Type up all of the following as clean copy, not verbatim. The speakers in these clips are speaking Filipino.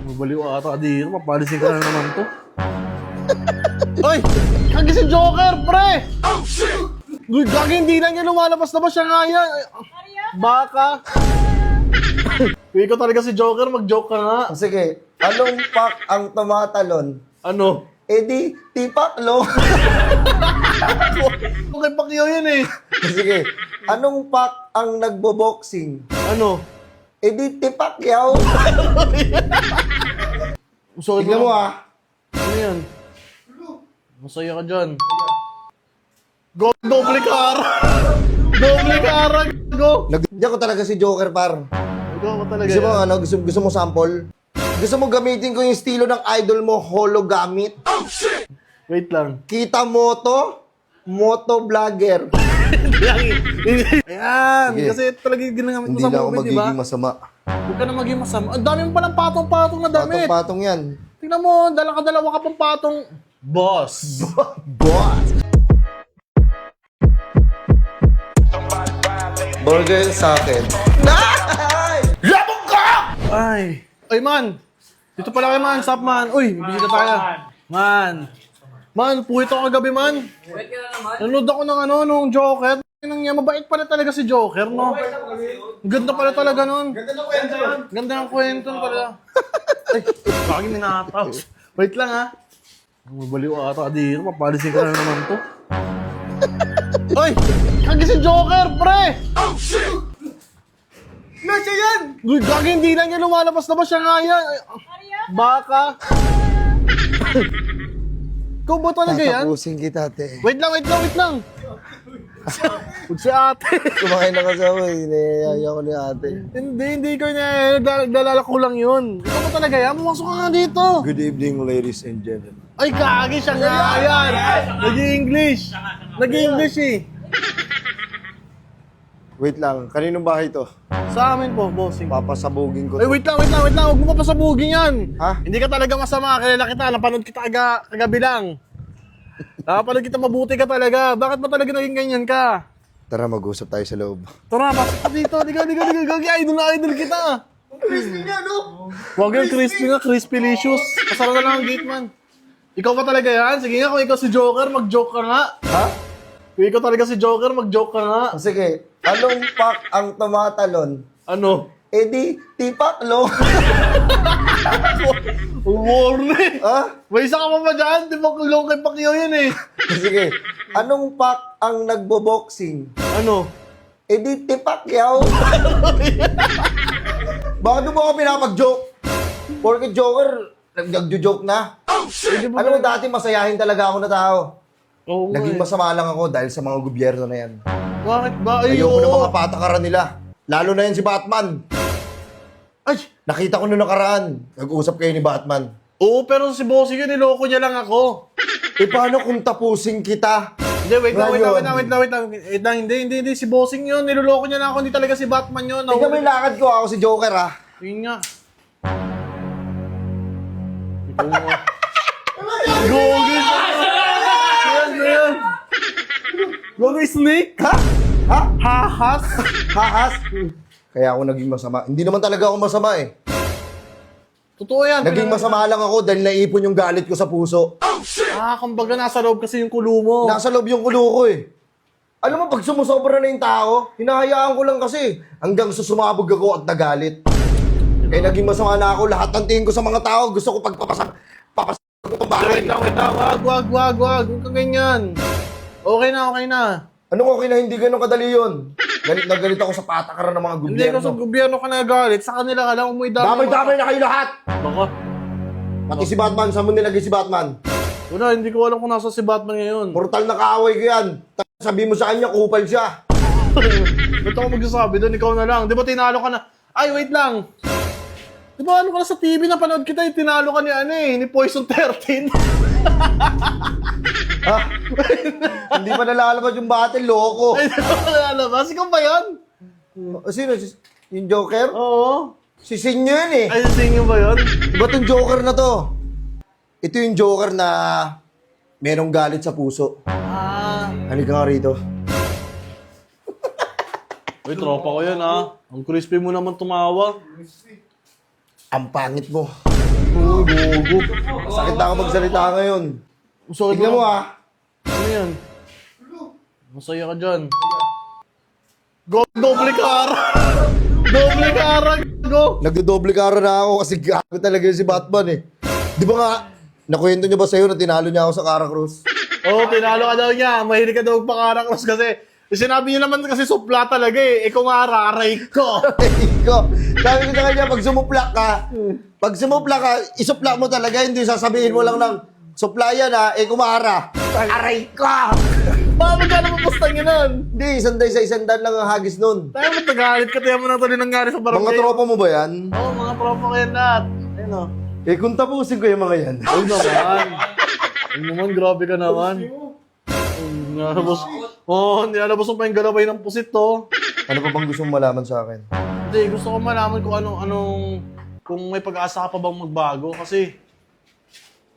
Mabaliw ata dito. Papalisin ka na naman to. Ay! Kagi si Joker, pre! Oh, shit! Gagi, hindi lang yan lumalabas na ba siya nga yan? Baka. Pili ko talaga si Joker, mag-joke ka nga. Sige, anong pak ang tumatalon? Ano? Eh di, tipaklo. Okay, Pacquiao yun eh. Sige, anong pak ang nagbo-boxing? Ano? Eh di, tipakyaw. Sorry Tignan mo ah. Ano yan? Masaya ka dyan. Go, doble kara! Doble kara! Go! Nagdya ko talaga si Joker, par. Go ko talaga Gusto mo, yan. ano, gusto mo sample? Gusto mo gamitin ko yung estilo ng idol mo, hologamit? Wait lang. Kita mo to? Moto vlogger. Ayan! Sige. Kasi talaga yung ginagamit mo Hindi sa na ako movie, di ba? magiging masama. Huwag ka na maging masama. Ang dami mo palang patong-patong na damit. Patong-patong yan. Tingnan mo, dalawa ka pang patong. Boss! Boss! Burger sa akin. Labog ka! Ay! Ay, man! Dito pala kayo, man. Stop, man. Uy, may bisita tayo. Man! Man, puwit ako kagabi, man. Wait ka na naman. Nanood ako ng nung Joker. Nang niya, mabait pala talaga si Joker, no? Ang ganda pala talaga nun. Ganda ng kwento yun. Ganda ng kwento talaga. Ay, bakit ninataw? Wait lang, ha? Mabaliw ata dito. Papalisin ka na naman to. Ay! Kagi si Joker, pre! Oh, shit! Nasa yan! Gagi, hindi lang yan lumalabas na ba siya nga yan? Baka. Ikaw ba talaga yan? Tatapusin kita, te. Wait lang. Huwag si ate. Kumakain na kasi ako eh. Inayaya ko ni ate. Hindi ko na. Naglalala ko lang yun. Ikaw ba talaga yan? Pumasok ka nga dito. Good evening, ladies and gentlemen. Ay, kagi siya nga yan. Nag-i-English. Nag-i-English eh. Wait lang, kaninong bahay to? Sa amin po, bossing. Papasabugin ko Ay, to. wait lang. Huwag mo papasabugin yan. Ha? Hindi ka talaga masama. Kilala kita. Napanood kita kagabi lang. Napanood kita, mabuti ka talaga. Bakit ba talaga naging ganyan ka? Tara, mag-usap tayo sa loob. Tara, pasok ka dito. Diga. Gagi, idol kita. Crispy nga, no? Huwag yung crispy nga, crispy-licious. Pasara na lang ang gate, man. Ikaw ba talaga yan? Sige nga, kung ikaw si Joker, mag-joke ka nga. Ha? Kung ikaw talaga si Joker, mag-joke ka nga. Sige, anong pak ang tumatalon? Ano? Eh di, tipaklo. Warning! Ha? May isa ka pa ba dyan? Di ba kulong kay Pacquiao yan eh? Sige, anong pak ang nagbo-boxing? Ano? Eh di, tipakyaw. Bakit mo ako pinapag-joke? Porque Joker, nag-joke na. Ano mo, dati masayahin talaga ako na tao. Oo nga Naging eh. masama lang ako dahil sa mga gobyerno na yan. Bakit ba? Ayoko na mga patakaran nila. Lalo na yan si Batman. Ay! Nakita ko noong nakaraan. Nag-usap kayo ni Batman. Oo, pero si Bossing yun, niloko niya lang ako. Eh paano kung tapusin kita? Hindi, wait lang. Ngayon. Hindi, si Bossing yun, niloloko niya lang ako, hindi talaga si Batman yun. Tingnan mo yung lakad ko, ako si Joker ha. Yun nga. Ikaw mo. Gogi! Yan. Gogi snake? Ha? Ha? Hahas? Hahas? Kaya ako naging masama. Hindi naman talaga ako masama eh. Totoo yan. Naging masama lang ako dahil naipon yung galit ko sa puso. Kumbaga nasa loob kasi yung kulo mo. Nasa loob yung kulo ko eh. Alam mo, pag sumusobra na yung tao, hinahayaan ko lang kasi. Hanggang sumabog ako at nagalit. Kaya naging masama na ako. Lahat ng tingin ko sa mga tao, gusto ko pagpapasag ko itong bahay. Wait lang. Wag. Huwag kang ganyan. Okay na. Anong okay na hindi ganun kadali yun? Galit na galit ako sa patakaran ng mga Hindi gobyerno. kasi gobyerno ka nagalit. Sa kanila ka lang umuwi damay. Damay-damay na kayo lahat! Baka. Pati si Batman, saan mo nilagay si Batman? Wala, hindi ko alam kung nasa si Batman ngayon. Portal na kaaway ko yan. Sabi mo sa kanya, kupal siya. Ba't ako magsasabi doon? Ikaw na lang. Di ba tinalo ka na? Ay, wait lang. Di ba ano ka na sa TV na panood kita, tinalo ka ni Poison 13. Ha? Hindi pa nalalabas yung battle, loko. Ay, di ba nalalabas? Ikaw ba yun? Sino? Yung Joker? Oo. Si Sin yun eh. Ay, singin ba yun? Diba itong Joker na to? Ito yung Joker na merong galit sa puso. Halika nga rito. Uy, tropa ko yan ha. Ang crispy mo naman tumawa. Ang pangit mo. Oo, gogo. Sakit na ako magsalita ngayon. Sorry Tignan mo Ano yan? Masaya ka dyan. Go, doble kara! Doble kara, go! Nagdodoble kara na ako kasi gago talaga yun si Batman eh. Di ba nga, nakwento niyo ba sa'yo na tinalo niya ako sa Cara Cruz? Oo, tinalo ka daw niya. Mahilig ka daw magpa-kara cross kasi sinabi niya naman kasi supla talaga eh. Ikaw nga raray ko. Iko, sabi ko sa kanya, pag sumupla ka, isupla mo talaga, hindi sasabihin mo lang ng supla yan ha, kumara. Aray ko! Bakit ka naman pustang yun nun? Hindi, isanday sa isandaan lang ang hagis nun. Tayo mo tagalit ka, tayo mo na ito din nangyari sa barangay. Mga tropa mo ba yan? Oo, mga tropa ko yan lahat. Ayun o. Kung tapusin ko yung mga yan. Huwag naman. Huwag naman, grabe ka naman. Nalabos. Nilalabas mo pa yung galaway ng pusit to. Ano pa bang gusto mong malaman sa akin? Hindi, gusto ko malaman kung kung may pag-asa ka pa bang magbago kasi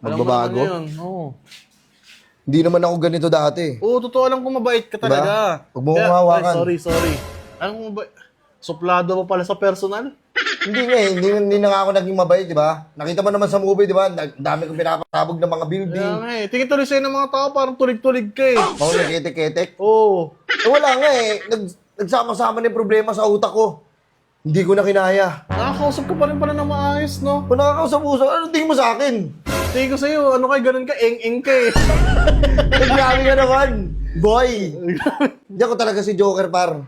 alam mo Magbabago? naman yun. Oo. Hindi naman ako ganito dati. Oo, totoo lang kung mabait ka talaga. Huwag mo akong hawakan. Ay, sorry. Anong mabait? Suplado mo pala sa personal? Hindi nga eh, hindi na nga ako naging mabait, di ba? Nakita mo naman sa movie, di ba? Dami kong pinapasabog ng mga building. Kaya nga eh. Tingin tuloy sa'yo ng mga tao, parang tulig-tulig ka eh. Mga nagketek-ketek. Oo. Wala nga eh. Nagsama-sama na yung problema sa utak ko. Hindi ko na kinaya. Nakakausap ka pa rin pala ng maayos, no? Kung nakakausap-usap, ano tingin mo sa akin? Tingin ko sa'yo, ano kay ganun ka, eng-eng ka eh. Grabe ka naman. Boy! Hindi ako talaga si Joker, par.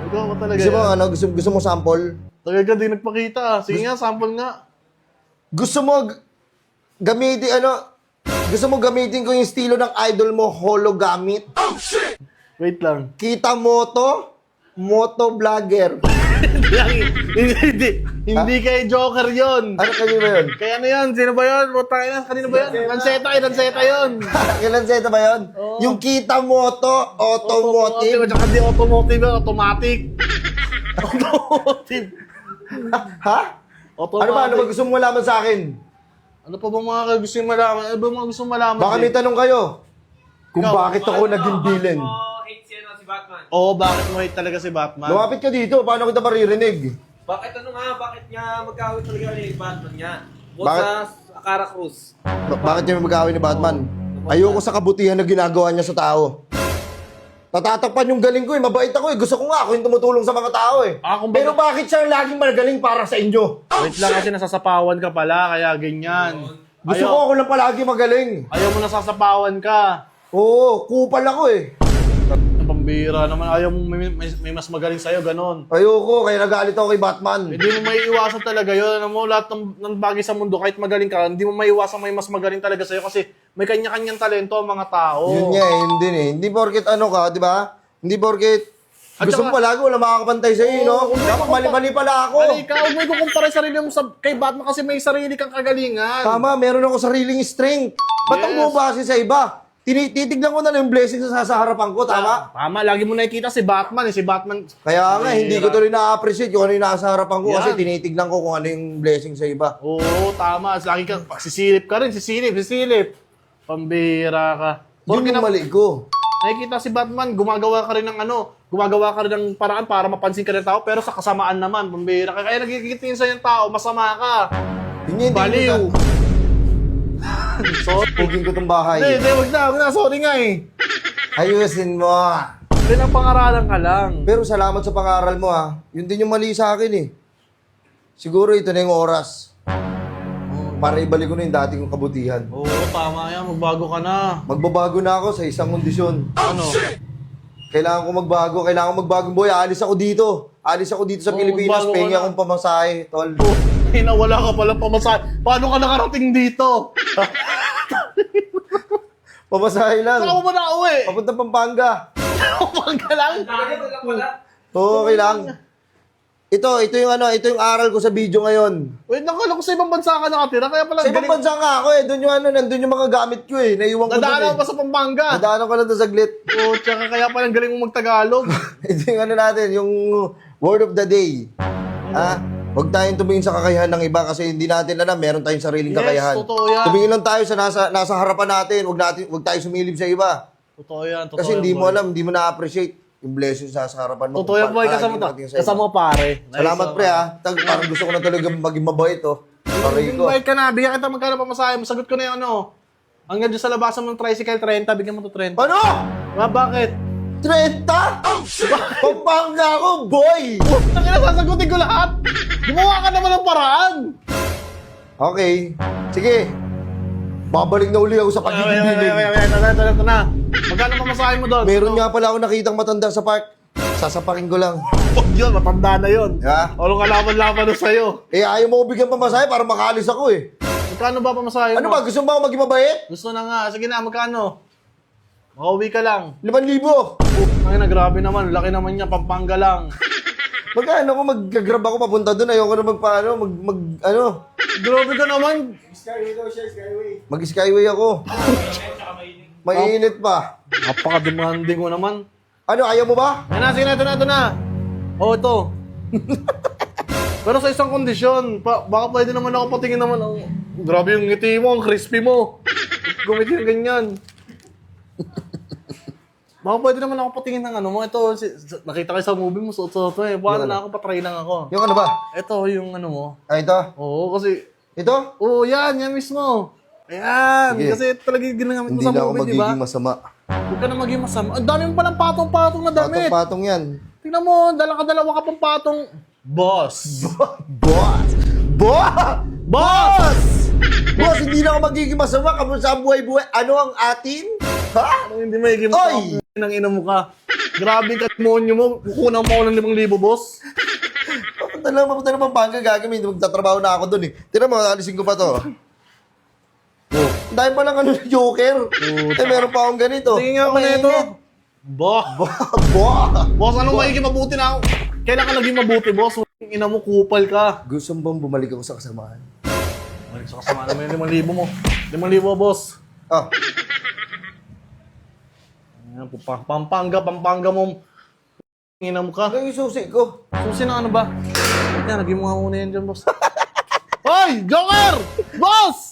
Ikaw mo talaga Gusto mo, yan. gusto mo sample? Tagal ka din nagpakita ah. Sige nga, sample nga. Gusto mo gusto mo gamitin ko yung estilo ng idol mo, hologamit? Wait lang. Kita moto vlogger. Hindi kay Joker yon. Ano kayo ba yun? Kaya ano yun? Sino ba yun? Kanino ba yun? Lanseta yun. Kailan seta ba yun? Yung kita moto, automotive. Tsaka di automotive yun, automatic. Automotive. Ha? Automatic. Ano ba gusto mo malaman sa akin? Ano pa ba mga gusto yung malaman? Ano ba mga gusto malaman? Baka may tanong kayo. Kung Ikaw, bakit ako naging villain. hate si Batman. Oo, bakit mo hate talaga si Batman? Lumapit ka dito, paano kita maririnig? Bakit bakit niya mag-awit talaga ni Batman niya? Bakit? Sa Cara Cruz. Bakit niya mag-away ni Batman? Ayoko sa kabutihan na ginagawa niya sa tao. Natatakpan yung galing ko eh, mabait ako eh. Gusto ko nga ako yung tumutulong sa mga tao eh. Pero bakit siya laging magaling para sa inyo? Wait lang kasi nasasapawan ka pala, kaya ganyan. Gusto ko ako lang palagi magaling. Ayaw mo nasasapawan ka. Oo, kupal ako eh. Pambira naman, ayaw mo may mas magaling sa'yo, ganon. Ayoko, kaya nagalit ako kay Batman. Hindi mo maiiwasan talaga yun. Alam mo, lahat ng bagay sa mundo, kahit magaling ka, hindi mo maiiwasan may mas magaling talaga sa'yo kasi may kanya-kanyang talento ang mga tao. Yun nga eh, hindi eh. Hindi porket ano ka, di ba? Hindi porket At gusto mo saka- palagi, wala makakapantay sa'yo, no? Oo, Dapat mali-mali pala ako. Halika, huwag mo ikukumpara yung sarili mo kay Batman kasi may sarili kang kagalingan. Tama, meron ako sariling strength. Ba't ako Yes. bumabase sa iba? Titignan ko na lang yung blessings sa harapan ko, tama? Tama, lagi mo nakikita si Batman eh. Si Batman, Kaya nga, hindi ko tuloy na-appreciate yung ano yung nasa harapan ko kasi Yan. tinitignan ko kung ano yung blessing sa iba. oo, tama. Lagi ka, sisilip ka rin, sisilip. Pambira ka. Yun yung mali ko. Nakikita si Batman, gumagawa ka rin ng paraan para mapansin ka ng tao, pero sa kasamaan naman, pambira ka. Kaya nagkikitin sa yung tao, masama ka. Yun yung Baliw. Sorry. Pugin ko tong bahay. Hindi, wag na. Sorry nga eh. Ayusin mo. Pinapangaralan ka lang. Pero salamat sa pangaral mo ha. Yun din yung mali sa akin eh. Siguro ito na yung oras. Para ibalik ko na yung dating kong kabutihan. Oo, tama yan. Magbago ka na. Magbabago na ako sa isang kondisyon. Ano? Kailangan ko magbago. Boy, alis ako dito sa Oo, Pilipinas. magbago ka Pengi na. akong pamasahe, tol. Wala ka pala pamasahe. Paano ka nakarating dito? Pamasahe lang. Saan mo ba nauwi? Papunta Pampanga. Kapag ka lang. Bakit lang pala? Oo, okay lang. Ito yung aral ko sa video ngayon. Wait, nakala ko sa ibang bansa ka nakatira. Kaya pala Sa ibang bansa nga ako eh. Doon nandun yung mga gamit ko eh. Naiwan ko doon Nadaanan eh. pa sa Pampanga. Nadaanan ko lang doon saglit. Oo, tsaka kaya pala galing mo magtagalog. Ito yung natin, yung word of the day. Ha? Huwag tayong tumingin sa kakayahan ng iba kasi hindi natin alam, meron tayong sariling Yes, kakayahan. totoo yan. Tumingin lang tayo sa nasa harapan natin, huwag tayo sumilip sa iba. Totoo yan. Kasi hindi mo alam, hindi mo na-appreciate yung blessings sa harapan mo. Totoo yan, boy. Kasama mo pare. Salamat pre ha. Parang gusto ko na talaga maging mabait oh. Aray ko. Invite ka na, bigyan kita magkano pamasahe mo. Sagot ko na yung ano. Hanggang dyan sa labasan mo ng tricycle, 30, bigyan mo to 30. Ano? Bakit? 30? Pampanga ako, boy! Tangina, sasagutin ko lahat. Gumawa ka naman ng paraan. Okay. Sige. Babalik na uli ako sa pagbibiling. Ito na. Magkano pamasahe mo doon? Meron nga pala ako nakitang matanda sa park. Sasapakin ko lang. Huwag yun, matanda na yun. Ha? Walang kalaban-laban na sa'yo. Eh, ayaw mo ko bigyan pamasahe para makaalis ako eh. Magkano ba pamasahe mo? Ano ba? Gusto mo ba ako maging mabait? Gusto na nga. Sige na, magkano? Makauwi ka lang. 5,000. Ay na, grabe naman. Laki naman niya, Pampanga lang. Magkano ko mag-grab ako papunta doon? Ayoko na ano. Grabe ka naman. Skyway daw siya, Skyway. Mag-skyway ako. Mainit pa. Napaka-demanding mo naman. Ano, ayaw mo ba? Yan na, sige na, ito na. Oh, ito. Pero sa isang kondisyon, baka pwede naman ako patingin naman. Oh, grabe yung ngiti mo, ang crispy mo. Gumiti ng ganyan. Baka pwede naman ako patingin ng ano mo. Ito, nakita kayo sa movie mo, suot-suot eh. Baka na ako, patry lang ako. Yung ano ba? Ito, yung ano mo. Ah, ito? Oo, kasi... Ito? Oo, yan mismo. Ayan, Sige. kasi talaga yung ginagamit mo Hindi sa na ako movie, di ba? magiging masama. Huwag ka na maging masama. Ang dami mo palang patong-patong na damit. Patong-patong yan. Tingnan mo, dalawa ka pang patong. Boss! Boss! Boss! Boss! Boss, hindi na ako magiging masama. Kamusta ang buhay-buhay? Ano ang atin? Ha? Ano hindi magiging Oy! masama ng ina mo ka? Grabe ka, demonyo mo. Kukunan mo ako ng 5,000, boss. Papunta na Pampanga, gagawin. Magtatrabaho na ako dun eh. Tira mo, alisin ko pa to. Oh. Dahil pa lang ano, Joker. Eh, meron pa akong ganito. Sige nga ako na ito. Boss! Boss, anong magiging mabuti na ako? Kailan ka naging mabuti, boss? Yung ina mo, kupal ka. Gusto mo bang bumalik ako sa kasamaan? Balik sa kasama naman yung 5,000 mo. 5,000, boss. Ah, Ayan, Pampanga mo. Ina mo ka. ano yung susi ko? Susi na ano ba? Yan, naging mga muna yan dyan, boss. Hoy! Joker! Boss!